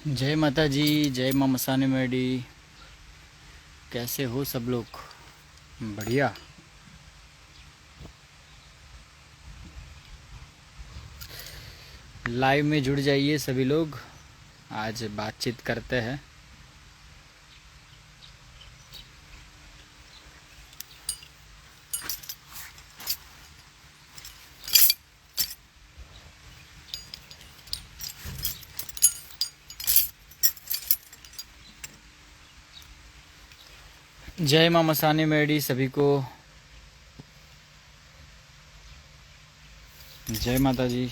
जय माता जी, जय माँ मसाने मेडी। कैसे हो सब लोग? बढ़िया। लाइव में जुड़ जाइए सभी लोग, आज बातचीत करते हैं। जय माँ मसाने मेडी सभी को। जय माता जी।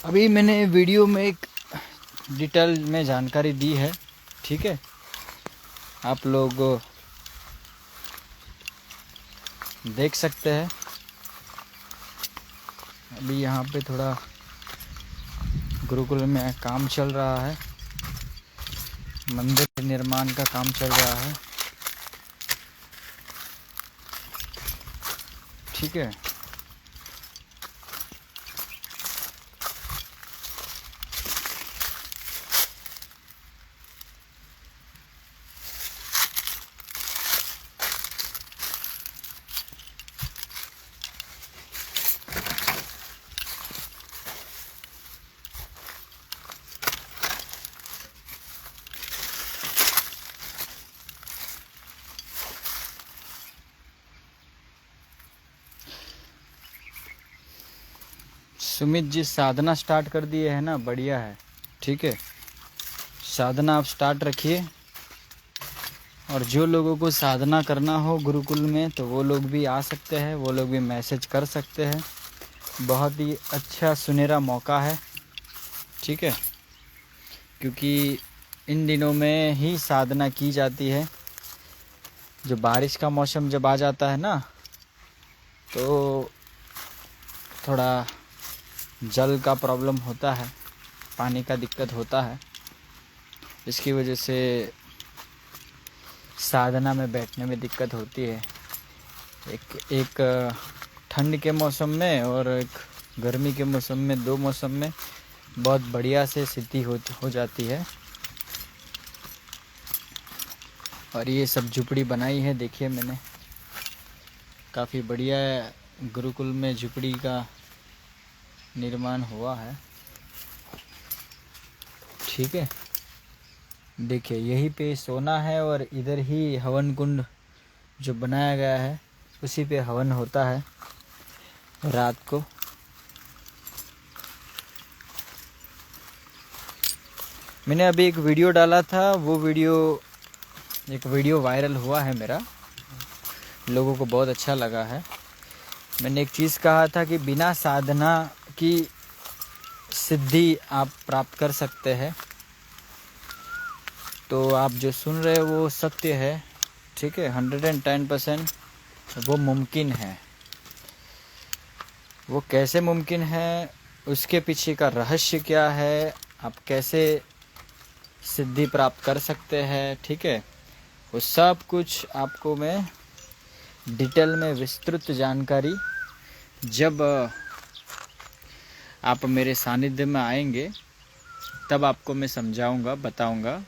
अभी मैंने वीडियो में एक डिटेल में जानकारी दी है, ठीक है? आप लोग देख सकते हैं। अभी यहाँ पे थोड़ा गुरुकुल में काम चल रहा है, मंदिर निर्माण का काम चल रहा है, ठीक है? सुमित जी साधना स्टार्ट कर दिए है ना, बढ़िया है, ठीक है? साधना आप स्टार्ट रखिए, और जो लोगों को साधना करना हो गुरुकुल में तो वो लोग भी आ सकते हैं, वो लोग भी मैसेज कर सकते हैं। बहुत ही अच्छा सुनहरा मौका है, ठीक है? क्योंकि इन दिनों में ही साधना की जाती है। जो बारिश का मौसम जब आ जाता है ना, तो थोड़ा जल का प्रॉब्लम होता है, पानी का दिक्कत होता है। इसकी वजह से साधना में बैठने में दिक्कत होती है। एक ठंड के मौसम में और एक गर्मी के मौसम में, दो मौसम में बहुत बढ़िया से सिद्धि हो जाती है। और ये सब झुपड़ी बनाई है, देखिए मैंने, काफ़ी बढ़िया गुरुकुल में झुपड़ी का निर्माण हुआ है, ठीक है? देखिए यहीं पे सोना है और इधर ही हवन कुंड जो बनाया गया है, उसी पे हवन होता है रात को। मैंने अभी एक वीडियो डाला था, वो वीडियो वायरल हुआ है मेरा, लोगों को बहुत अच्छा लगा है। मैंने एक चीज़ कहा था कि बिना साधना की सिद्धि आप प्राप्त कर सकते हैं। तो आप जो सुन रहे हो वो सत्य है, ठीक है? 110% वो मुमकिन है। वो कैसे मुमकिन है, उसके पीछे का रहस्य क्या है, आप कैसे सिद्धि प्राप्त कर सकते हैं, ठीक है? वो सब कुछ आपको मैं डिटेल में विस्तृत जानकारी जब आप मेरे सानिध्य में आएंगे तब आपको मैं समझाऊंगा, बताऊंगा।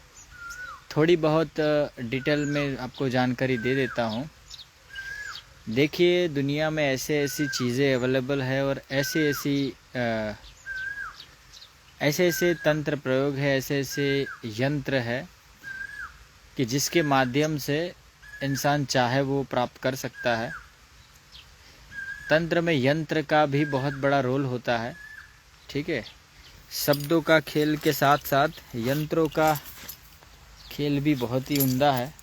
थोड़ी बहुत डिटेल में आपको जानकारी दे देता हूँ। देखिए दुनिया में ऐसे ऐसी चीज़ें अवेलेबल है और ऐसे ऐसे तंत्र प्रयोग है, ऐसे ऐसे यंत्र है कि जिसके माध्यम से इंसान चाहे वो प्राप्त कर सकता है। तंत्र में यंत्र का भी बहुत बड़ा रोल होता है, ठीक है? शब्दों का खेल के साथ साथ यंत्रों का खेल भी बहुत ही उम्दा है।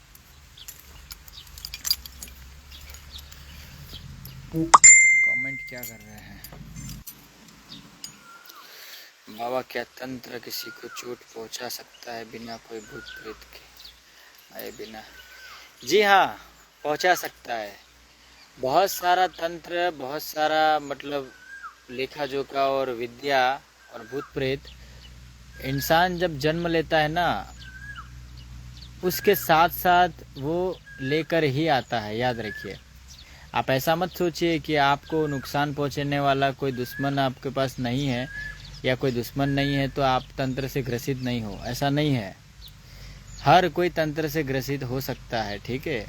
कमेंट क्या कर रहे हैं? बाबा, क्या तंत्र किसी को चोट पहुंचा सकता है बिना कोई भूत प्रेत के आए बिना? जी हाँ, पहुंचा सकता है। बहुत सारा तंत्र, बहुत सारा मतलब लेखा जोखा और विद्या और भूत प्रेत इंसान जब जन्म लेता है ना, उसके साथ साथ वो लेकर ही आता है, याद रखिए। आप ऐसा मत सोचिए कि आपको नुकसान पहुंचाने वाला कोई दुश्मन आपके पास नहीं है या कोई दुश्मन नहीं है तो आप तंत्र से ग्रसित नहीं हो, ऐसा नहीं है। हर कोई तंत्र से ग्रसित हो सकता है, ठीक है।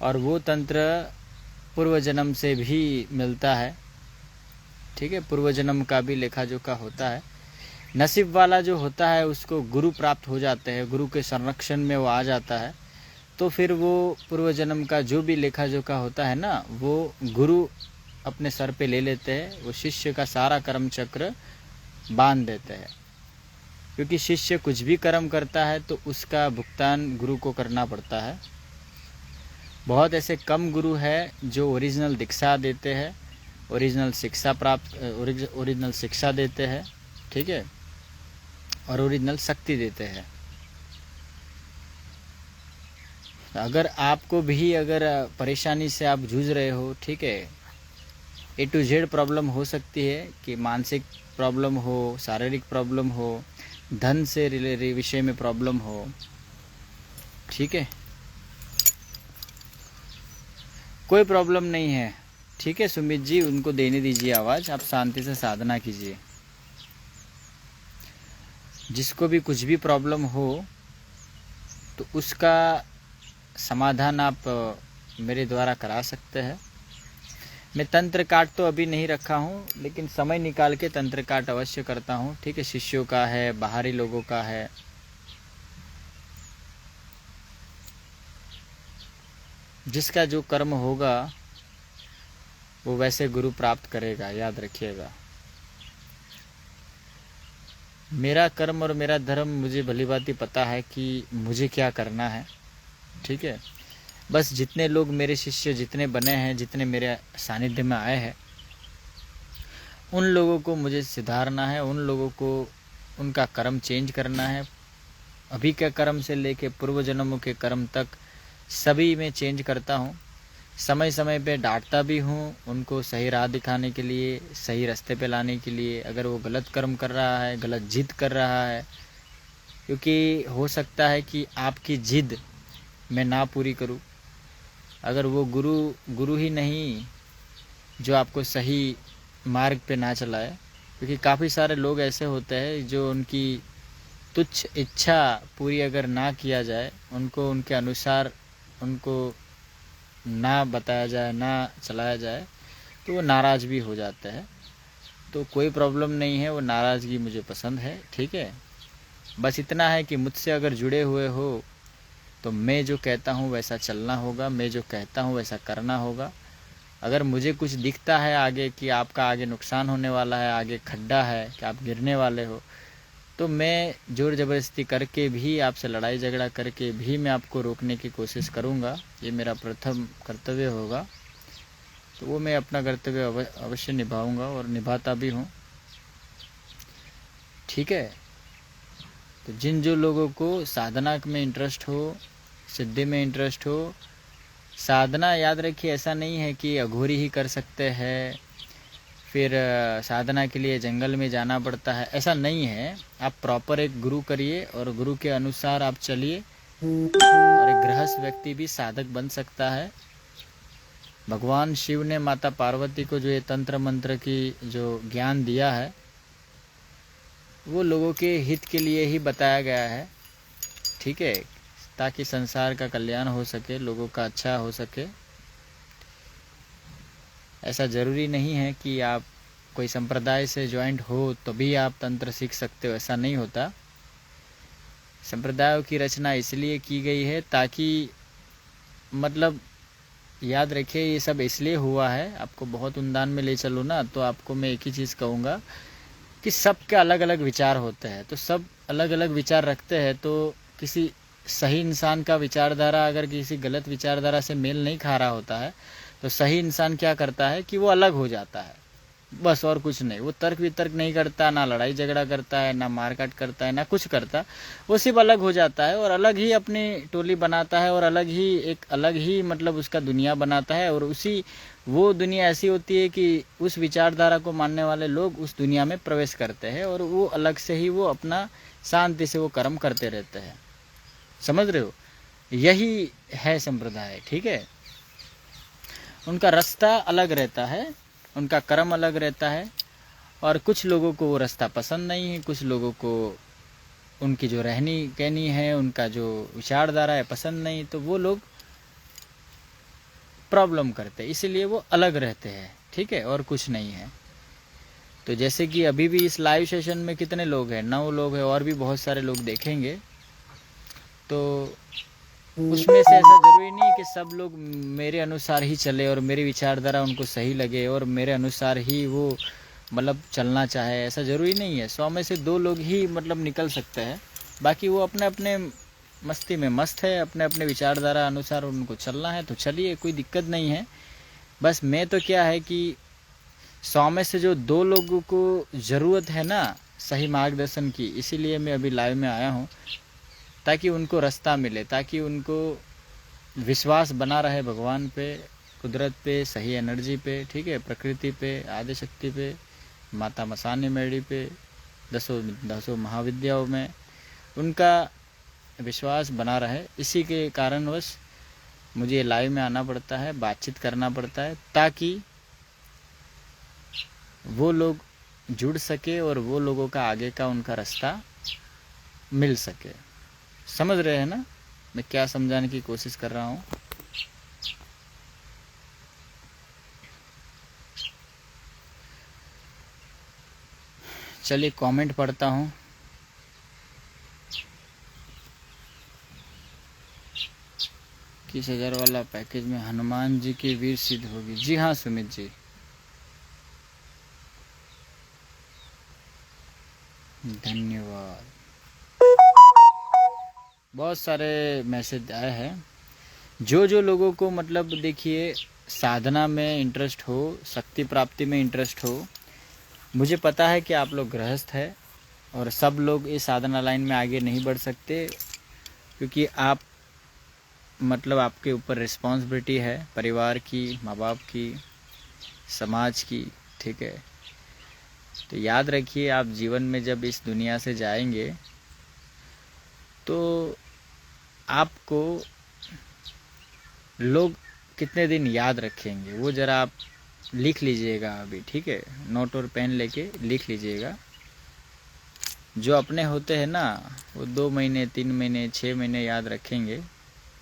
और वो तंत्र पूर्व जन्म से भी मिलता है, ठीक है। पूर्व जन्म का भी लेखा जोखा होता है। नसीब वाला जो होता है उसको गुरु प्राप्त हो जाते हैं, गुरु के संरक्षण में वो आ जाता है, तो फिर वो पूर्व जन्म का जो भी लेखा जोखा होता है ना, वो गुरु अपने सर पे ले लेते हैं। वो शिष्य का सारा कर्म चक्र बांध देते हैं, क्योंकि शिष्य कुछ भी कर्म करता है तो उसका भुगतान गुरु को करना पड़ता है। बहुत ऐसे कम गुरु है जो ओरिजिनल दीक्षा देते हैं, ओरिजिनल शिक्षा देते हैं, ठीक है, और ओरिजिनल शक्ति देते हैं। अगर आपको भी अगर परेशानी से आप जूझ रहे हो, ठीक है, A to Z प्रॉब्लम हो सकती है कि मानसिक प्रॉब्लम हो, शारीरिक प्रॉब्लम हो, धन से विषय में प्रॉब्लम हो, ठीक है, कोई प्रॉब्लम नहीं है, ठीक है। सुमित जी, उनको देने दीजिए आवाज़, आप शांति से साधना कीजिए। जिसको भी कुछ भी प्रॉब्लम हो तो उसका समाधान आप मेरे द्वारा करा सकते हैं। मैं तंत्र काट तो अभी नहीं रखा हूँ, लेकिन समय निकाल के तंत्र काट अवश्य करता हूँ, ठीक है। शिष्यों का है, बाहरी लोगों का है। जिसका जो कर्म होगा वो वैसे गुरु प्राप्त करेगा, याद रखिएगा। मेरा कर्म और मेरा धर्म मुझे भली भांति पता है कि मुझे क्या करना है, ठीक है। बस जितने लोग मेरे शिष्य जितने बने हैं, जितने मेरे सानिध्य में आए हैं, उन लोगों को मुझे सुधारना है, उन लोगों को उनका कर्म चेंज करना है। अभी के कर्म से लेके पूर्व जन्मों के कर्म तक सभी में चेंज करता हूँ। समय समय पे डांटता भी हूँ उनको, सही राह दिखाने के लिए, सही रास्ते पे लाने के लिए। अगर वो गलत कर्म कर रहा है, गलत जिद कर रहा है, क्योंकि हो सकता है कि आपकी जिद मैं ना पूरी करूँ। अगर वो गुरु ही नहीं जो आपको सही मार्ग पे ना चलाए, क्योंकि काफ़ी सारे लोग ऐसे होते हैं जो उनकी तुच्छ इच्छा पूरी अगर ना किया जाए, उनको उनके अनुसार उनको ना बताया जाए, ना चलाया जाए, तो वो नाराज़ भी हो जाते हैं। तो कोई प्रॉब्लम नहीं है, वो नाराज़गी मुझे पसंद है, ठीक है। बस इतना है कि मुझसे अगर जुड़े हुए हो तो मैं जो कहता हूँ वैसा चलना होगा, मैं जो कहता हूँ वैसा करना होगा। अगर मुझे कुछ दिखता है आगे कि आपका आगे नुकसान होने वाला है, आगे खड्डा है कि आप गिरने वाले हो, तो मैं जोर ज़बरदस्ती करके भी, आपसे लड़ाई झगड़ा करके भी मैं आपको रोकने की कोशिश करूँगा। ये मेरा प्रथम कर्तव्य होगा, तो वो मैं अपना कर्तव्य अवश्य निभाऊँगा और निभाता भी हूँ, ठीक है। तो जिन जो लोगों को साधना में इंटरेस्ट हो, सिद्धि में इंटरेस्ट हो, साधना याद रखिए ऐसा नहीं है कि अघोरी ही कर सकते हैं, फिर साधना के लिए जंगल में जाना पड़ता है, ऐसा नहीं है। आप प्रॉपर एक गुरु करिए और गुरु के अनुसार आप चलिए, और एक गृहस्थ व्यक्ति भी साधक बन सकता है। भगवान शिव ने माता पार्वती को जो ये तंत्र मंत्र की जो ज्ञान दिया है, वो लोगों के हित के लिए ही बताया गया है, ठीक है, ताकि संसार का कल्याण हो सके, लोगों का अच्छा हो सके। ऐसा ज़रूरी नहीं है कि आप कोई संप्रदाय से ज्वाइंट हो तो भी आप तंत्र सीख सकते हो, ऐसा नहीं होता। संप्रदायों की रचना इसलिए की गई है ताकि, मतलब याद रखिए ये सब इसलिए हुआ है, आपको बहुत उन्दान में ले चलो ना, तो आपको मैं एक ही चीज़ कहूँगा कि सबके अलग अलग विचार होते हैं। तो सब अलग अलग विचार रखते हैं, तो किसी सही इंसान का विचारधारा अगर किसी गलत विचारधारा से मेल नहीं खा रहा होता है, तो सही इंसान क्या करता है कि वो अलग हो जाता है, बस, और कुछ नहीं। वो तर्क वितर्क नहीं करता, ना लड़ाई झगड़ा करता है, ना मारकाट करता है, ना कुछ करता, वो सिर्फ अलग हो जाता है और अलग ही अपनी टोली बनाता है और अलग ही मतलब उसका दुनिया बनाता है। और वो दुनिया ऐसी होती है कि उस विचारधारा को मानने वाले लोग उस दुनिया में प्रवेश करते हैं और वो अलग से ही वो अपना शांति से वो कर्म करते रहते हैं। समझ रहे हो, यही है संप्रदाय, ठीक है। उनका रास्ता अलग रहता है, उनका कर्म अलग रहता है, और कुछ लोगों को वो रास्ता पसंद नहीं है, कुछ लोगों को उनकी जो रहनी कहनी है, उनका जो विचारधारा है पसंद नहीं, तो वो लोग प्रॉब्लम करते हैं, इसीलिए वो अलग रहते हैं, ठीक है, और कुछ नहीं है। तो जैसे कि अभी भी इस लाइव सेशन में कितने लोग हैं, 9 लोग हैं, और भी बहुत सारे लोग देखेंगे, तो उसमें से ऐसा ज़रूरी नहीं कि सब लोग मेरे अनुसार ही चले और मेरी विचारधारा उनको सही लगे और मेरे अनुसार ही वो मतलब चलना चाहे, ऐसा ज़रूरी नहीं है। 100 में से 2 लोग ही मतलब निकल सकते हैं, बाकी वो अपने अपने मस्ती में मस्त है, अपने अपने विचारधारा अनुसार उनको चलना है तो चलिए, कोई दिक्कत नहीं है। बस मैं तो क्या है कि 100 में से जो 2 लोगों को ज़रूरत है ना सही मार्गदर्शन की, इसीलिए मैं अभी लाइव में आया हूँ, ताकि उनको रास्ता मिले, ताकि उनको विश्वास बना रहे भगवान पे, कुदरत पे, सही एनर्जी पे, ठीक है, प्रकृति पे, आदि शक्ति पे, माता मसानी मेड़ी पे, दसों महाविद्याओं में उनका विश्वास बना रहे। इसी के कारणवश मुझे लाइव में आना पड़ता है, बातचीत करना पड़ता है, ताकि वो लोग जुड़ सके और वो लोगों का आगे का उनका रास्ता मिल सके। समझ रहे हैं ना मैं क्या समझाने की कोशिश कर रहा हूँ? चलिए कमेंट पढ़ता हूँ। किस 1000 वाला पैकेज में हनुमान जी की वीर सिद्ध होगी? जी हाँ सुमित जी, धन्यवाद। बहुत सारे मैसेज आए हैं। जो लोगों को मतलब देखिए साधना में इंटरेस्ट हो, शक्ति प्राप्ति में इंटरेस्ट हो, मुझे पता है कि आप लोग गृहस्थ है और सब लोग इस साधना लाइन में आगे नहीं बढ़ सकते, क्योंकि आप मतलब आपके ऊपर रिस्पॉन्सिबिलिटी है परिवार की, माँ बाप की, समाज की, ठीक है। तो याद रखिए, आप जीवन में जब इस दुनिया से जाएंगे तो आपको लोग कितने दिन याद रखेंगे वो ज़रा आप लिख लीजिएगा अभी, ठीक है, नोट और पेन लेके लिख लीजिएगा। जो अपने होते हैं ना वो 2 महीने, 3 महीने, 6 महीने याद रखेंगे,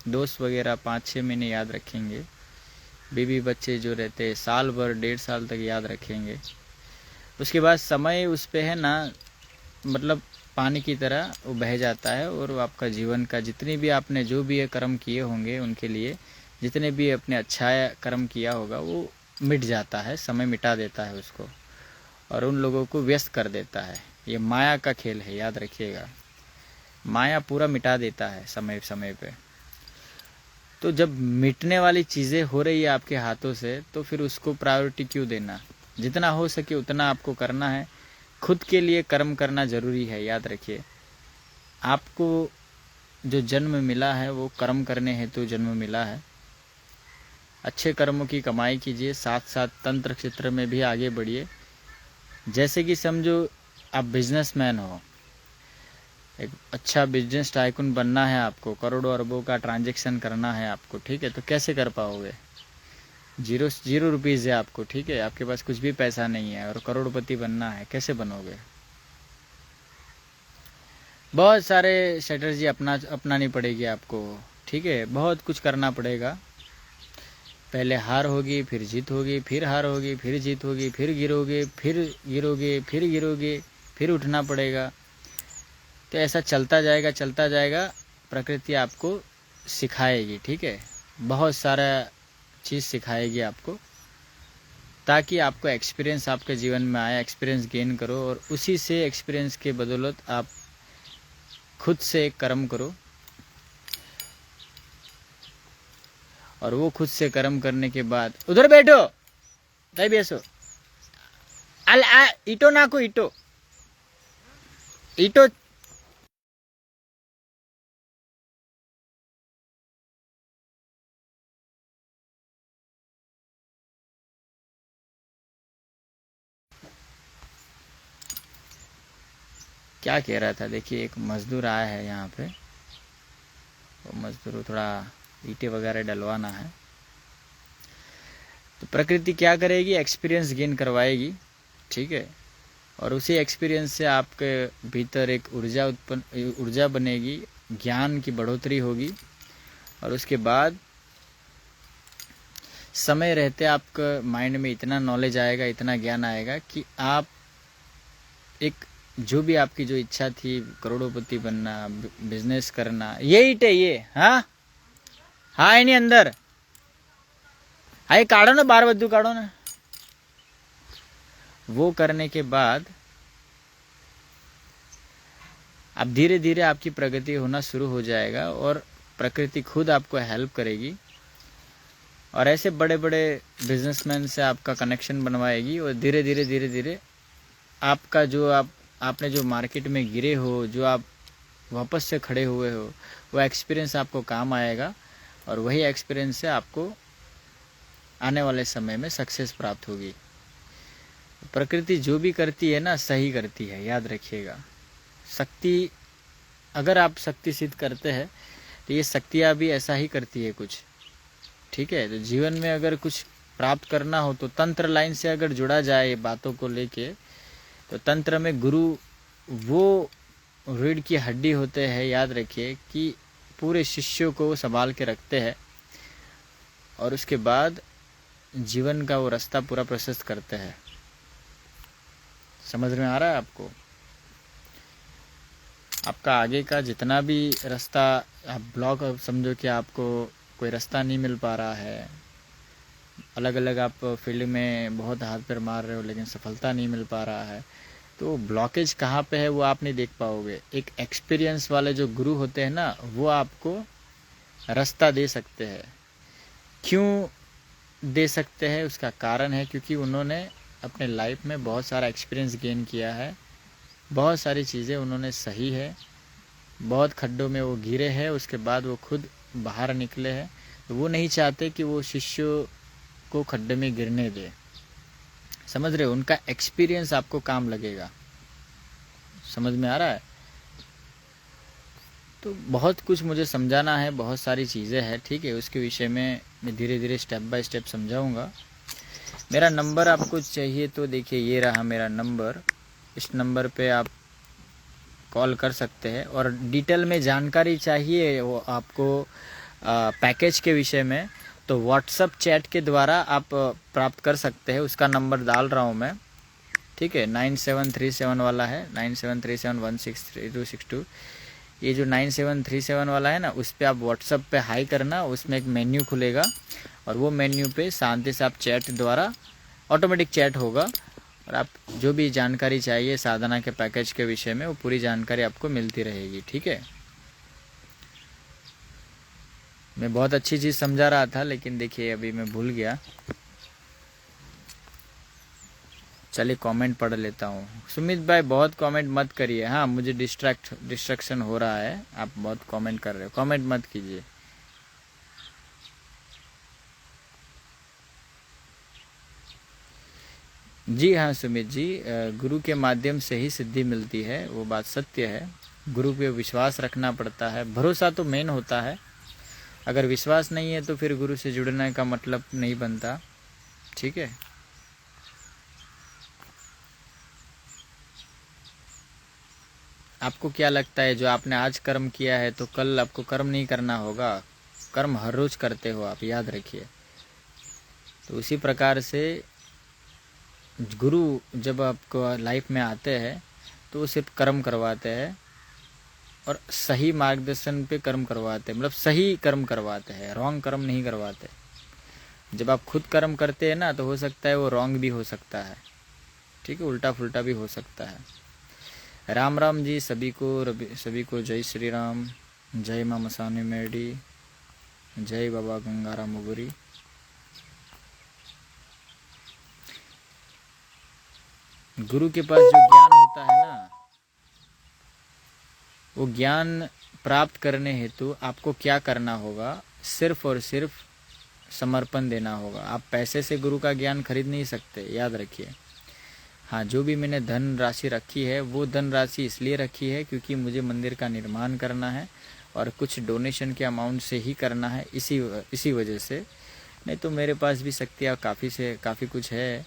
दोस्त वगैरह 5-6 महीने याद रखेंगे, बीवी बच्चे जो रहते हैं साल भर, 1.5 साल तक याद रखेंगे। उसके बाद समय उस पे है ना मतलब पानी की तरह वो बह जाता है, और आपका जीवन का जितनी भी आपने जो भी कर्म किए होंगे उनके लिए, जितने भी अपने अच्छा कर्म किया होगा वो मिट जाता है, समय मिटा देता है उसको, और उन लोगों को व्यस्त कर देता है। ये माया का खेल है, याद रखिएगा, माया पूरा मिटा देता है समय समय पे। तो जब मिटने वाली चीज़ें हो रही है आपके हाथों से, तो फिर उसको प्रायोरिटी क्यों देना? जितना हो सके उतना आपको करना है। खुद के लिए कर्म करना ज़रूरी है, याद रखिए। आपको जो जन्म मिला है वो कर्म करने हेतु जन्म मिला है। अच्छे कर्मों की कमाई कीजिए, साथ साथ तंत्र क्षेत्र में भी आगे बढ़िए। जैसे कि समझो आप बिजनेसमैन हो, एक अच्छा बिजनेस टाइकून बनना है आपको, करोड़ों अरबों का ट्रांजैक्शन करना है आपको, ठीक है, तो कैसे कर पाओगे? जीरो रुपीज़ है आपको, ठीक है, आपके पास कुछ भी पैसा नहीं है और करोड़पति बनना है, कैसे बनोगे? बहुत सारे स्ट्रेटजी अपनानी पड़ेगी आपको, ठीक है, बहुत कुछ करना पड़ेगा। पहले हार होगी, फिर जीत होगी, फिर हार होगी, फिर जीत होगी, फिर गिरोगे, फिर गिरोगे, फिर गिरोगे, फिर उठना पड़ेगा। तो ऐसा चलता जाएगा, चलता जाएगा, प्रकृति आपको सिखाएगी, ठीक है, बहुत सारा चीज़ सिखाएगी आपको, ताकि आपको एक्सपीरियंस आपके जीवन में आए, एक्सपीरियंस गेन करो, और उसी से एक्सपीरियंस के बदौलत आप खुद से एक कर्म करो, और वो खुद से कर्म करने के बाद उधर बैठो, नहीं बैसो, ईटो नाको, ईटो ईटो क्या कह रहा था? देखिए एक मजदूर आया है यहाँ पे, वो मजदूर थोड़ा ईंटें वगैरह डलवाना है। तो प्रकृति क्या करेगी, एक्सपीरियंस गेन करवाएगी, ठीक है। और उसी एक्सपीरियंस से आपके भीतर एक ऊर्जा बनेगी, ज्ञान की बढ़ोतरी होगी। और उसके बाद समय रहते आपका माइंड में इतना नॉलेज आएगा, इतना ज्ञान आएगा कि आप एक जो भी आपकी जो इच्छा थी, करोड़पति बनना, बिजनेस करना, ये इट है ये। हाँ हाँ, नहीं अंदर आए, काढ़ो ना, बार बद्दू काढ़ो ना। वो करने के बाद अब धीरे धीरे आपकी प्रगति होना शुरू हो जाएगा और प्रकृति खुद आपको हेल्प करेगी और ऐसे बड़े बड़े बिजनेसमैन से आपका कनेक्शन बनवाएगी। और धीरे धीरे आपका जो आपने जो मार्केट में गिरे हो, जो आप वापस से खड़े हुए हो, वो एक्सपीरियंस आपको काम आएगा और वही एक्सपीरियंस से आपको आने वाले समय में सक्सेस प्राप्त होगी। प्रकृति जो भी करती है ना, सही करती है, याद रखिएगा। शक्ति, अगर आप शक्ति सिद्ध करते हैं तो ये शक्तियाँ भी ऐसा ही करती है कुछ, ठीक है। तो जीवन में अगर कुछ प्राप्त करना हो तो तंत्र लाइन से अगर जुड़ा जाए बातों को लेके, तो तंत्र में गुरु वो रीढ़ की हड्डी होते हैं, याद रखिए, कि पूरे शिष्यों को संभाल के रखते हैं और उसके बाद जीवन का वो रास्ता पूरा प्रशस्त करते हैं। समझ में आ रहा है आपको? आपका आगे का जितना भी रास्ता आप ब्लॉक समझो कि आपको कोई रास्ता नहीं मिल पा रहा है, अलग अलग आप फील्ड में बहुत हाथ पैर मार रहे हो लेकिन सफलता नहीं मिल पा रहा है, तो ब्लॉकेज कहाँ पे है वो आप नहीं देख पाओगे। एक एक्सपीरियंस वाले जो गुरु होते हैं ना, वो आपको रास्ता दे सकते हैं। क्यों दे सकते हैं? उसका कारण है क्योंकि उन्होंने अपने लाइफ में बहुत सारा एक्सपीरियंस गेन किया है, बहुत सारी चीज़ें उन्होंने सही है, बहुत खड्डों में वो गिरे हैं, उसके बाद वो खुद बाहर निकले हैं। तो वो नहीं चाहते कि वो शिष्यों को खड्डे में गिरने दे। समझ रहे हो? उनका एक्सपीरियंस आपको काम लगेगा। समझ में आ रहा है? तो बहुत कुछ मुझे समझाना है, बहुत सारी चीज़ें हैं, ठीक है। उसके विषय में मैं धीरे धीरे स्टेप बाय स्टेप समझाऊंगा। मेरा नंबर आपको चाहिए तो देखिए, ये रहा मेरा नंबर। इस नंबर पे आप कॉल कर सकते हैं और डिटेल में जानकारी चाहिए वो आपको पैकेज के विषय में, तो व्हाट्सअप चैट के द्वारा आप प्राप्त कर सकते हैं। उसका नंबर डाल रहा हूँ मैं, ठीक है। 9737 वाला है, 9737163262। ये जो 9737 वाला है ना, उस पर आप व्हाट्सअप पे हाई करना, उसमें एक मेन्यू खुलेगा और वो मेन्यू पे शांति से आप चैट द्वारा ऑटोमेटिक चैट होगा और आप जो भी जानकारी चाहिए साधना के पैकेज के विषय में, वो पूरी जानकारी आपको मिलती रहेगी, ठीक है। मैं बहुत अच्छी चीज़ समझा रहा था लेकिन देखिए अभी मैं भूल गया। चलिए कमेंट पढ़ लेता हूँ। सुमित भाई बहुत कमेंट मत करिए, हाँ मुझे डिस्ट्रैक्शन हो रहा है, आप बहुत कमेंट कर रहे हो, कमेंट मत कीजिए। जी हाँ सुमित जी, गुरु के माध्यम से ही सिद्धि मिलती है, वो बात सत्य है। गुरु पे विश्वास रखना पड़ता है, भरोसा तो मेन होता है। अगर विश्वास नहीं है तो फिर गुरु से जुड़ने का मतलब नहीं बनता, ठीक है। आपको क्या लगता है जो आपने आज कर्म किया है तो कल आपको कर्म नहीं करना होगा? कर्म हर रोज करते हो आप, याद रखिए। तो उसी प्रकार से गुरु जब आपको लाइफ में आते हैं तो वो सिर्फ कर्म करवाते हैं और सही मार्गदर्शन पे कर्म करवाते हैं, मतलब सही कर्म करवाते हैं, रॉन्ग कर्म नहीं करवाते। जब आप खुद कर्म करते हैं ना तो हो सकता है वो रॉन्ग भी हो सकता है, ठीक है, उल्टा फुल्टा भी हो सकता है। राम राम जी सभी को जय श्री राम, जय माँ मसानी मेडी, जय बाबा गंगाराम मुगुरी। गुरु के पास जो ज्ञान होता है ना, वो ज्ञान प्राप्त करने हेतु आपको क्या करना होगा? सिर्फ और सिर्फ समर्पण देना होगा। आप पैसे से गुरु का ज्ञान खरीद नहीं सकते, याद रखिए। हाँ, जो भी मैंने धन राशि रखी है वो धन राशि इसलिए रखी है क्योंकि मुझे मंदिर का निर्माण करना है और कुछ डोनेशन के अमाउंट से ही करना है, इसी वजह से नहीं तो मेरे पास भी शक्तियाँ काफ़ी कुछ है,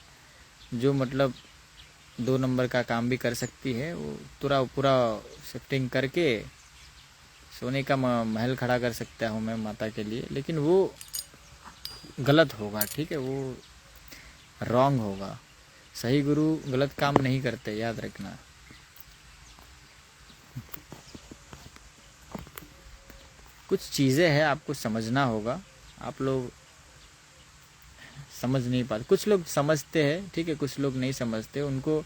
जो मतलब 2 नंबर का काम भी कर सकती है। वो पूरा शिफ्टिंग करके सोने का महल खड़ा कर सकता हूँ मैं माता के लिए, लेकिन वो गलत होगा, ठीक है, वो रॉन्ग होगा। सही गुरु गलत काम नहीं करते, याद रखना। कुछ चीज़ें हैं आपको समझना होगा, आप लोग समझ नहीं पाते। कुछ लोग समझते हैं, ठीक है, कुछ लोग नहीं समझते। उनको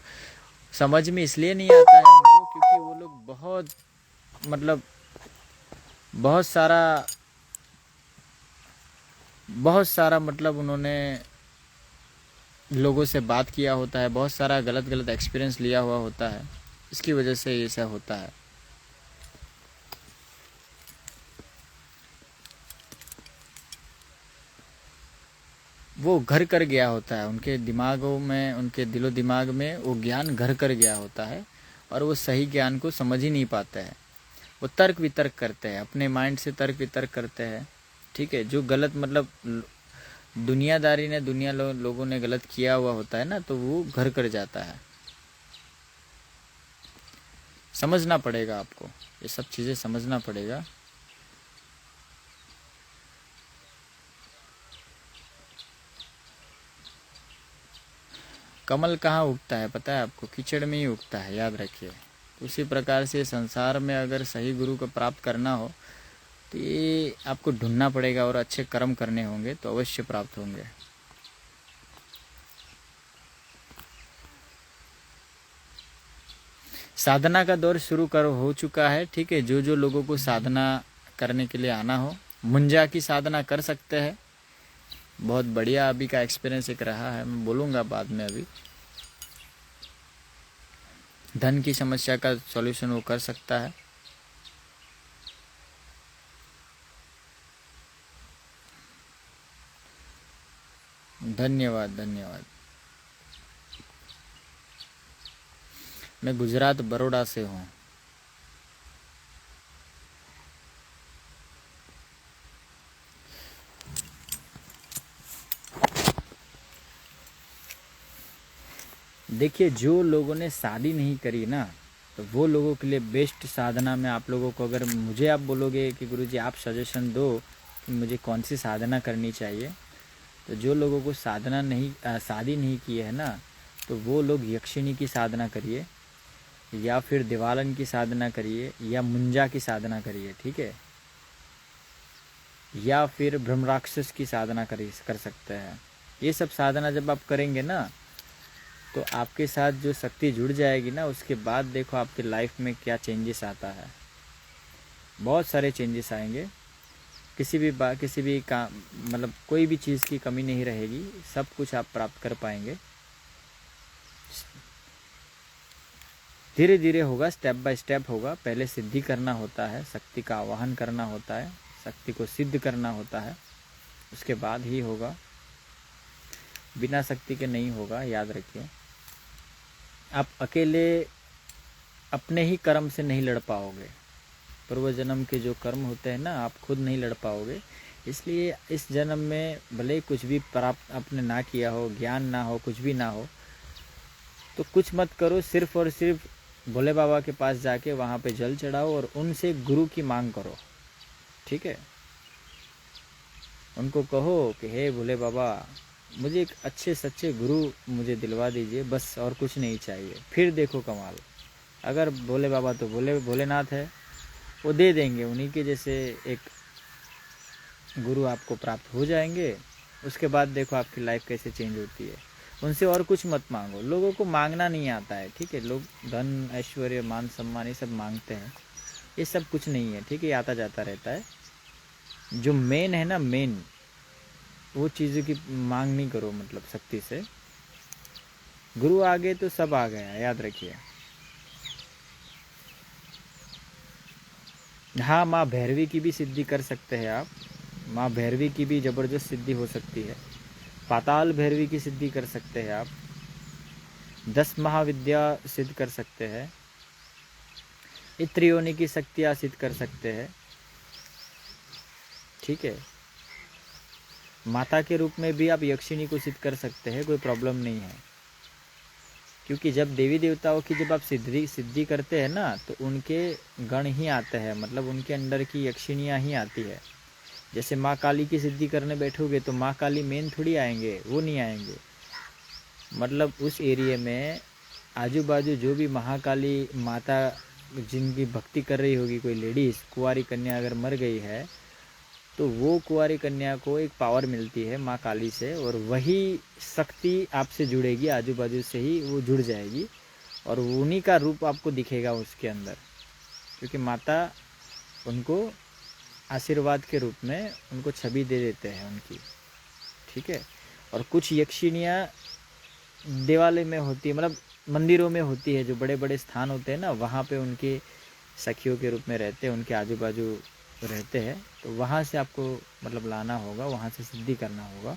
समझ में इसलिए नहीं आता है उनको क्योंकि वो लोग मतलब बहुत सारा मतलब उन्होंने लोगों से बात किया होता है, बहुत सारा गलत एक्सपीरियंस लिया हुआ होता है, इसकी वजह से ऐसा होता है। वो घर कर गया होता है उनके दिमागों में, उनके दिलो दिमाग में वो ज्ञान घर कर गया होता है, और वो सही ज्ञान को समझ ही नहीं पाते हैं। वो तर्क वितर्क करते हैं, अपने माइंड से तर्क वितर्क करते हैं, ठीक है। जो गलत मतलब दुनियादारी ने लोगों ने गलत किया हुआ होता है ना, तो वो घर कर जाता है। समझना पड़ेगा आपको, ये सब चीज़ें समझना पड़ेगा। कमल कहाँ उगता है पता है आपको? कीचड़ में ही उगता है, याद रखिए। उसी प्रकार से संसार में अगर सही गुरु को प्राप्त करना हो तो ये आपको ढूंढना पड़ेगा, और अच्छे कर्म करने होंगे तो अवश्य प्राप्त होंगे। साधना का दौर शुरू हो चुका है, ठीक है। जो लोगों को साधना करने के लिए आना हो, मुंजा की साधना कर सकते हैं। बहुत बढ़िया अभी का एक्सपीरियंस एक रहा है, मैं बोलूँगा बाद में। अभी धन की समस्या का सॉल्यूशन वो कर सकता है। धन्यवाद धन्यवाद। मैं गुजरात बड़ौदा से हूँ। देखिए, जो लोगों ने शादी नहीं करी ना, तो वो लोगों के लिए बेस्ट साधना में आप लोगों को, अगर मुझे आप बोलोगे कि गुरुजी आप सजेशन दो कि मुझे कौन सी साधना करनी चाहिए, तो जो लोगों को शादी नहीं की है ना, तो वो लोग यक्षिणी की साधना करिए, या फिर दिवालन की साधना करिए, या मुंजा की साधना करिए, ठीक है। या फिर ब्रह्मराक्षस की साधना कर सकते हैं। ये सब साधना जब आप करेंगे ना, तो आपके साथ जो शक्ति जुड़ जाएगी ना, उसके बाद देखो आपके लाइफ में क्या चेंजेस आता है। बहुत सारे चेंजेस आएंगे। किसी भी काम मतलब कोई भी चीज़ की कमी नहीं रहेगी, सब कुछ आप प्राप्त कर पाएंगे। धीरे धीरे होगा, स्टेप बाय स्टेप होगा। पहले सिद्धि करना होता है, शक्ति का आवाहन करना होता है, शक्ति को सिद्ध करना होता है, उसके बाद ही होगा। बिना शक्ति के नहीं होगा, याद रखिए। आप अकेले अपने ही कर्म से नहीं लड़ पाओगे। पूर्व जन्म के जो कर्म होते हैं ना, आप खुद नहीं लड़ पाओगे। इसलिए इस जन्म में भले कुछ भी प्राप्त आपने ना किया हो, ज्ञान ना हो, कुछ भी ना हो, तो कुछ मत करो, सिर्फ और सिर्फ भोले बाबा के पास जाके वहाँ पे जल चढ़ाओ और उनसे गुरु की मांग करो, ठीक है। उनको कहो कि हे भोले बाबा, मुझे एक अच्छे सच्चे गुरु मुझे दिलवा दीजिए, बस, और कुछ नहीं चाहिए। फिर देखो कमाल। अगर भोले बाबा तो भोलेनाथ है, वो दे देंगे। उन्हीं के जैसे एक गुरु आपको प्राप्त हो जाएंगे। उसके बाद देखो आपकी लाइफ कैसे चेंज होती है। उनसे और कुछ मत मांगो। लोगों को मांगना नहीं आता है, ठीक है। लोग धन, ऐश्वर्य, मान सम्मान ये सब मांगते हैं। ये सब कुछ नहीं है, ठीक है, आता जाता रहता है। जो मेन है ना, मेन वो चीज़ों की मांग नहीं करो, मतलब शक्ति से। गुरु आ गए तो सब आ गया, याद रखिए। हाँ, माँ भैरवी की भी सिद्धि कर सकते हैं आप। माँ भैरवी की भी ज़बरदस्त सिद्धि हो सकती है। पाताल भैरवी की सिद्धि कर सकते हैं आप। 10 महाविद्या सिद्ध कर सकते हैं। इत्रियोनि की शक्तियाँ सिद्ध कर सकते हैं, ठीक है। माता के रूप में भी आप यक्षिणी को सिद्ध कर सकते हैं, कोई प्रॉब्लम नहीं है। क्योंकि जब देवी देवताओं की जब आप सिद्धि करते हैं ना, तो उनके गण ही आते हैं, मतलब उनके अंदर की यक्षिणियाँ ही आती है। जैसे माँ काली की सिद्धि करने बैठोगे तो माँ काली मेन थोड़ी आएंगे, वो नहीं आएंगे। मतलब उस एरिया में आजू बाजू जो भी महाकाली माता जिनकी भक्ति कर रही होगी, कोई लेडीज़ कुंवारी कन्या अगर मर गई है, तो वो कुंवारी कन्या को एक पावर मिलती है माँ काली से, और वही शक्ति आपसे जुड़ेगी, आजू बाजू से ही वो जुड़ जाएगी, और उन्हीं का रूप आपको दिखेगा उसके अंदर। क्योंकि माता उनको आशीर्वाद के रूप में उनको छवि दे देते हैं उनकी, ठीक है। और कुछ यक्षिणियाँ देवालय में होती है, मतलब मंदिरों में होती है, जो बड़े बड़े स्थान होते हैं ना, वहाँ पे उनके सखियों के रूप में रहते हैं, उनके आजू बाजू रहते हैं। तो वहाँ से आपको मतलब लाना होगा, वहाँ से सिद्धि करना होगा।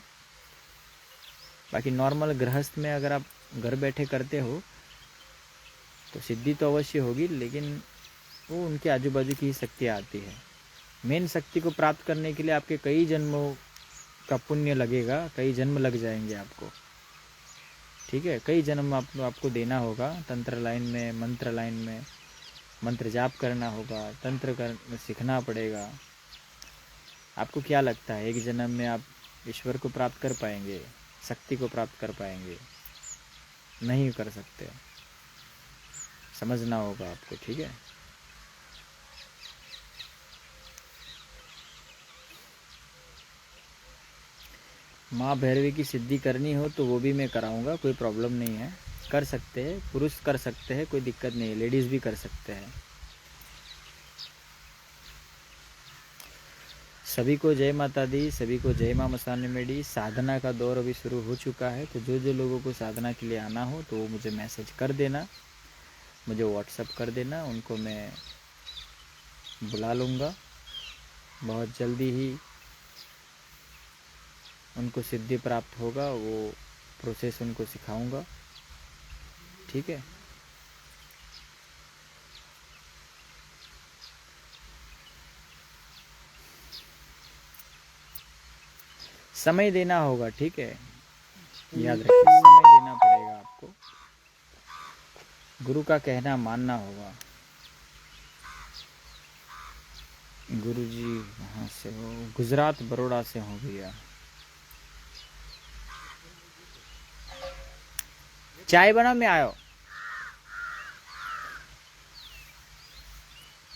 बाकी नॉर्मल गृहस्थ में अगर आप घर बैठे करते हो तो सिद्धि तो अवश्य होगी, लेकिन वो उनके आजू बाजू की ही शक्तियाँ आती है। मेन शक्ति को प्राप्त करने के लिए आपके कई जन्मों का पुण्य लगेगा, कई जन्म लग जाएंगे आपको, ठीक है। कई जन्म आपको देना होगा। तंत्र लाइन में, मंत्र लाइन में मंत्र जाप करना होगा, तंत्र सीखना पड़ेगा। आपको क्या लगता है एक जन्म में आप ईश्वर को प्राप्त कर पाएंगे, शक्ति को प्राप्त कर पाएंगे? नहीं कर सकते, समझना होगा आपको, ठीक है। माँ भैरवी की सिद्धि करनी हो तो वो भी मैं कराऊंगा, कोई प्रॉब्लम नहीं है, कर सकते हैं। पुरुष कर सकते हैं, कोई दिक्कत नहीं है, लेडीज़ भी कर सकते हैं। सभी को जय माता दी, सभी को जय माँ मसाने मेडी। साधना का दौर अभी शुरू हो चुका है, तो जो जो लोगों को साधना के लिए आना हो तो वो मुझे मैसेज कर देना, मुझे व्हाट्सअप कर देना, उनको मैं बुला लूँगा। बहुत जल्दी ही उनको सिद्धि प्राप्त होगा, वो प्रोसेस उनको सिखाऊंगा, ठीक है। समय देना होगा, ठीक है, याद रखिए, समय देना पड़ेगा आपको, गुरु का कहना मानना होगा। गुरुजी वहाँ से हो, गुजरात बड़ौदा से हो भैया। चाय बना, मैं आयो।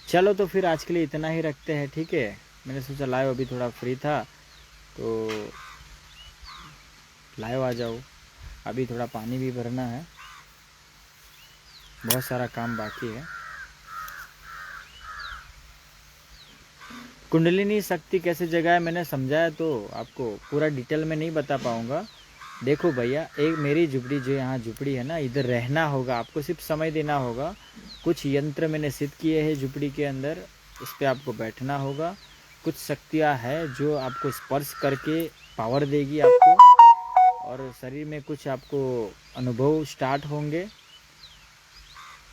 चलो तो फिर आज के लिए इतना ही रखते हैं, ठीक है। मैंने सोचा लाइव अभी थोड़ा फ्री था तो लाइव आ जाओ। अभी थोड़ा पानी भी भरना है, बहुत सारा काम बाकी है। कुंडलिनी शक्ति कैसे जगाए मैंने समझाया, तो आपको पूरा डिटेल में नहीं बता पाऊँगा। देखो भैया, एक मेरी झुपड़ी जो यहाँ झुपड़ी है ना, इधर रहना होगा आपको, सिर्फ समय देना होगा। कुछ यंत्र मैंने सिद्ध किए हैं झुपड़ी के अंदर, इस पर आपको बैठना होगा। कुछ शक्तियाँ हैं जो आपको स्पर्श करके पावर देगी आपको, और शरीर में कुछ आपको अनुभव स्टार्ट होंगे।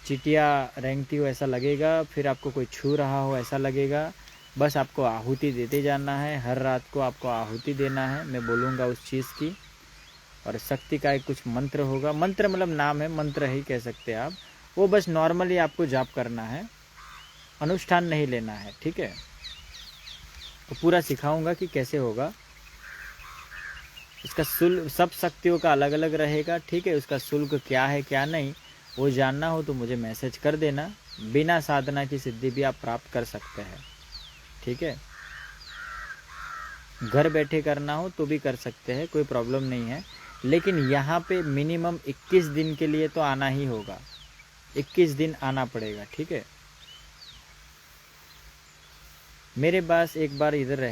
चीटियाँ रेंगती हो ऐसा लगेगा, फिर आपको कोई छू रहा हो ऐसा लगेगा। बस आपको आहुति देते जाना है, हर रात को आपको आहुति देना है, मैं बोलूँगा उस चीज़ की। और शक्ति का एक कुछ मंत्र होगा, मंत्र मतलब नाम है, मंत्र ही कह सकते हैं आप। वो बस नॉर्मली आपको जाप करना है, अनुष्ठान नहीं लेना है, ठीक है। तो पूरा सिखाऊंगा कि कैसे होगा। इसका शुल्क सब शक्तियों का अलग अलग रहेगा, ठीक है। उसका शुल्क क्या है क्या नहीं, वो जानना हो तो मुझे मैसेज कर देना। बिना साधना की सिद्धि भी आप प्राप्त कर सकते हैं, ठीक है। घर बैठे करना हो तो भी कर सकते हैं, कोई प्रॉब्लम नहीं है। लेकिन यहाँ पे मिनिमम 21 दिन के लिए तो आना ही होगा, 21 दिन आना पड़ेगा, ठीक है। मेरे पास एक बार इधर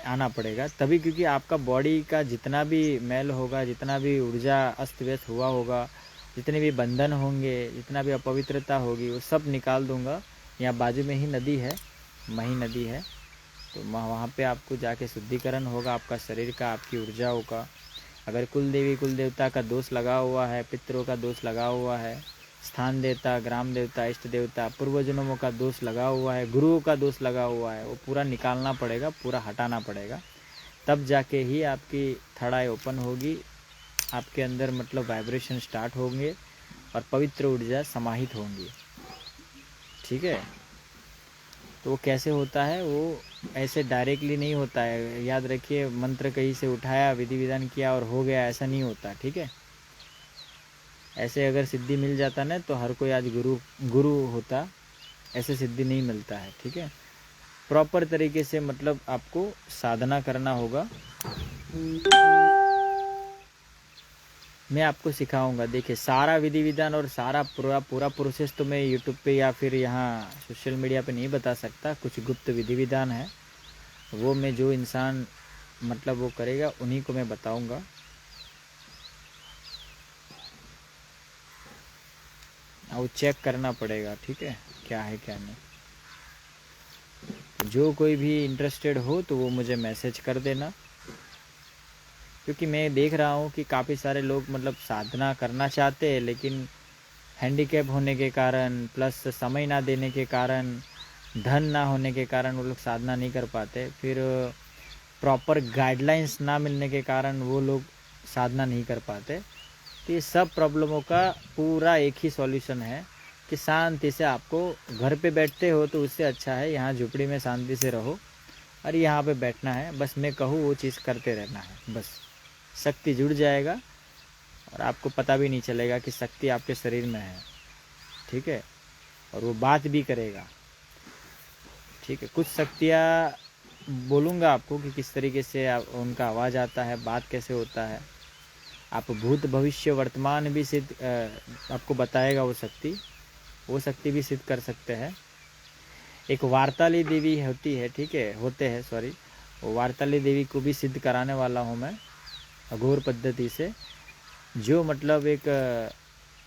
आना पड़ेगा तभी, क्योंकि आपका बॉडी का जितना भी मैल होगा, जितना भी ऊर्जा अस्त व्यस्त हुआ होगा, जितने भी बंधन होंगे, जितना भी अपवित्रता होगी, वो सब निकाल दूंगा। यहाँ बाजू में ही नदी है, मही नदी है, तो वहाँ पे आपको जाके शुद्धिकरण होगा आपका शरीर का, आपकी ऊर्जाओं का। अगर कुल देवी कुल देवता का दोष लगा हुआ है, पितरों का दोष लगा हुआ है, स्थान देवता, ग्राम देवता, इष्ट देवता, पूर्वजन्मों का दोष लगा हुआ है, गुरुओं का दोष लगा हुआ है, वो पूरा निकालना पड़ेगा, पूरा हटाना पड़ेगा। तब जाके ही आपकी थर्ड आई ओपन होगी, आपके अंदर मतलब वाइब्रेशन स्टार्ट होंगे और पवित्र ऊर्जा समाहित होंगी। ठीक है, तो वो कैसे होता है, वो ऐसे डायरेक्टली नहीं होता है। याद रखिए, मंत्र कहीं से उठाया, विधि विधान किया और हो गया, ऐसा नहीं होता। ठीक है, ऐसे अगर सिद्धि मिल जाता ना तो हर कोई आज गुरु होता, ऐसे सिद्धि नहीं मिलता है। ठीक है, प्रॉपर तरीके से मतलब आपको साधना करना होगा। मैं आपको सिखाऊंगा। देखिए, सारा विधि विधान और सारा पूरा प्रोसेस तो मैं यूट्यूब पे या फिर यहाँ सोशल मीडिया पे नहीं बता सकता। कुछ गुप्त विधि विधान है, वो मैं जो इंसान मतलब वो करेगा उन्हीं को मैं बताऊंगा। वो चेक करना पड़ेगा। ठीक है, क्या है क्या नहीं। जो कोई भी इंटरेस्टेड हो तो वो मुझे मैसेज कर देना, क्योंकि मैं देख रहा हूँ कि काफ़ी सारे लोग मतलब साधना करना चाहते हैं, लेकिन हैंडीकैप होने के कारण प्लस समय ना देने के कारण, धन ना होने के कारण वो लोग साधना नहीं कर पाते। फिर प्रॉपर गाइडलाइंस ना मिलने के कारण वो लोग साधना नहीं कर पाते। तो ये सब प्रॉब्लमों का पूरा एक ही सॉल्यूशन है कि शांति से, आपको घर पे बैठते हो तो उससे अच्छा है यहाँ झुपड़ी में शांति से रहो और यहाँ पे बैठना है, बस मैं कहूँ वो चीज़ करते रहना है। बस शक्ति जुड़ जाएगा और आपको पता भी नहीं चलेगा कि शक्ति आपके शरीर में है। ठीक है, और वो बात भी करेगा। ठीक है, कुछ शक्तियाँ बोलूँगा आपको कि किस तरीके से उनका आवाज़ आता है, बात कैसे होता है। आप भूत भविष्य वर्तमान भी सिद्ध आपको बताएगा वो शक्ति भी सिद्ध कर सकते हैं। एक वार्ताली देवी होती है, ठीक है, होते हैं सॉरी, वो वार्ताली देवी को भी सिद्ध कराने वाला हूँ मैं अघोर पद्धति से, जो मतलब एक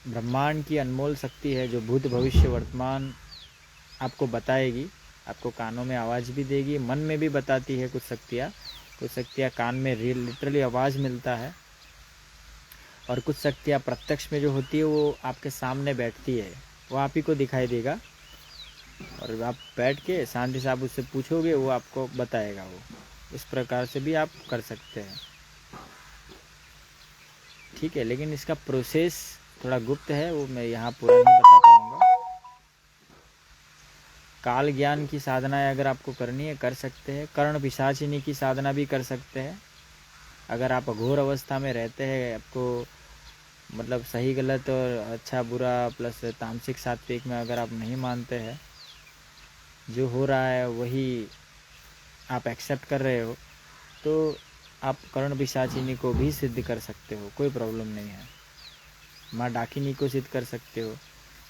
ब्रह्मांड की अनमोल शक्ति है, जो भूत भविष्य वर्तमान आपको बताएगी, आपको कानों में आवाज़ भी देगी, मन में भी बताती है। कुछ शक्तियाँ कान में लिटरली आवाज़ मिलता है, और कुछ शक्तियाँ प्रत्यक्ष में जो होती है वो आपके सामने बैठती है, वो आप ही को दिखाई देगा और आप बैठ के शांति से आप उससे पूछोगे, वो आपको बताएगा। वो इस प्रकार से भी आप कर सकते हैं। ठीक है, लेकिन इसका प्रोसेस थोड़ा गुप्त है, वो मैं यहाँ पूरा नहीं बता पाऊँगा। काल ज्ञान की साधना अगर आपको करनी है कर सकते हैं। कर्ण पिशाचिनी की साधना भी कर सकते हैं। अगर आप अघोर अवस्था में रहते हैं, आपको मतलब सही गलत और अच्छा बुरा प्लस तामसिक सात्विक में अगर आप नहीं मानते हैं, जो हो रहा है वही आप एक्सेप्ट कर रहे हो, तो आप कर्ण पिशाचिनी को भी सिद्ध कर सकते हो, कोई प्रॉब्लम नहीं है। माँ डाकिनी को सिद्ध कर सकते हो।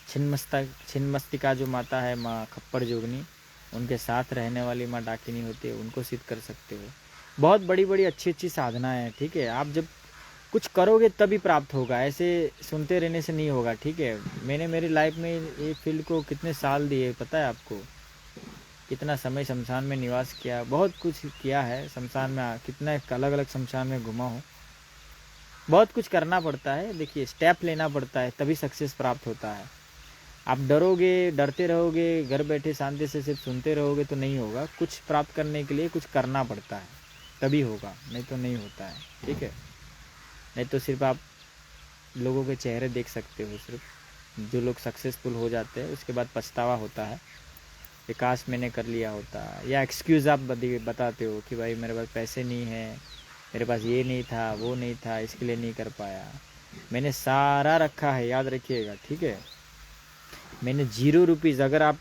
छिन्नमस्तिका जो माता है, माँ खप्पर जोगनी, उनके साथ रहने वाली माँ डाकिनी होती है, उनको सिद्ध कर सकते हो। बहुत बड़ी बड़ी अच्छी अच्छी साधनाएं हैं। ठीक है, आप जब कुछ करोगे तभी प्राप्त होगा, ऐसे सुनते रहने से नहीं होगा। ठीक है, मैंने मेरी लाइफ में ये फील्ड को कितने साल दिए पता है आपको, कितना समय शमशान में निवास किया, बहुत कुछ किया है शमशान में, कितना अलग अलग शमशान में घुमा हूँ। बहुत कुछ करना पड़ता है, देखिए स्टेप लेना पड़ता है, तभी सक्सेस प्राप्त होता है। आप डरोगे, डरते रहोगे, घर बैठे शांति से सिर्फ सुनते रहोगे तो नहीं होगा। कुछ प्राप्त करने के लिए कुछ करना पड़ता है, तभी होगा, नहीं तो नहीं होता है। ठीक है, नहीं तो सिर्फ आप लोगों के चेहरे देख सकते हो, सिर्फ जो लोग सक्सेसफुल हो जाते हैं उसके बाद पछतावा होता है, विकास मैंने कर लिया होता, या एक्सक्यूज़ आप बताते हो कि भाई मेरे पास पैसे नहीं है, मेरे पास ये नहीं था, वो नहीं था, इसके लिए नहीं कर पाया। मैंने सारा रखा है, याद रखिएगा। ठीक है, मैंने 0 रुपीज़, अगर आप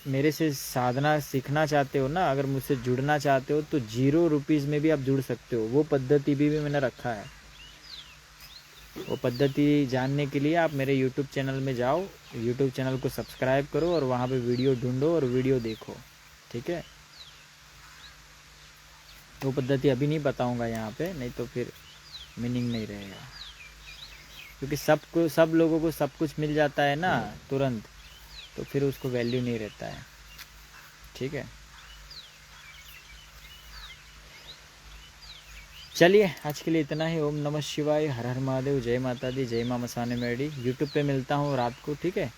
मेरे से साधना सीखना चाहते हो ना, अगर मुझसे जुड़ना चाहते हो तो 0 रुपीज़ में भी आप जुड़ सकते हो। वो पद्धति भी मैंने रखा है। वो पद्धति जानने के लिए आप मेरे YouTube चैनल में जाओ, YouTube चैनल को सब्सक्राइब करो और वहाँ पे वीडियो ढूंढो और वीडियो देखो। ठीक है, वो पद्धति अभी नहीं बताऊँगा यहाँ पे, नहीं तो फिर मीनिंग नहीं रहेगा, क्योंकि सब लोगों को सब कुछ मिल जाता है ना तुरंत, तो फिर उसको वैल्यू नहीं रहता है। ठीक है, चलिए आज के लिए इतना ही। ओम नमः शिवाय, हर हर महादेव, जय माता दी, जय माँ मसाने मेडी। यूट्यूब पे मिलता हूँ रात को। ठीक है,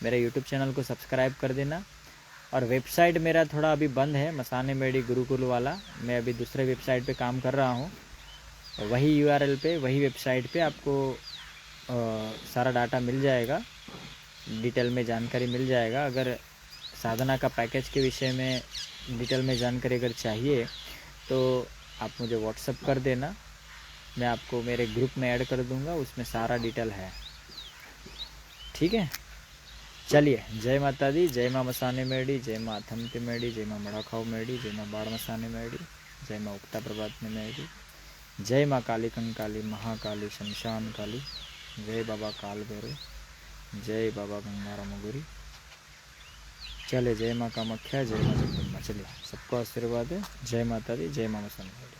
मेरे यूट्यूब चैनल को सब्सक्राइब कर देना और वेबसाइट मेरा थोड़ा अभी बंद है, मसाने मेडी गुरुकुल वाला। मैं अभी दूसरे वेबसाइट पे काम कर रहा हूँ। वही यूआरएल पे, वही वेबसाइट पे आपको सारा डाटा मिल जाएगा, डिटेल में जानकारी मिल जाएगा। अगर साधना का पैकेज के विषय में डिटेल में जानकारी अगर चाहिए तो आप मुझे व्हाट्सअप कर देना, मैं आपको मेरे ग्रुप में ऐड कर दूंगा, उसमें सारा डिटेल है। ठीक है, चलिए, जय माता दी, जय माँ मसाने मेडी, जय माँ अथमते मेडी, जय माँ मड़ाखाओ मेडी, जय माँ बाड़ मसाने मेडी, जय माँ उक्ता प्रभात में मेडी, जय माँ काली कंकाली महाकाली शमशान काली, जय बाबा काल भैरव, जय बाबा गंगारामगुरी। चले, जय माँ कामाख्या, जय माँ जगदम्बा। चलिए, सबको आशीर्वाद है। जय माता दी, जय माँ मसाने मेडी।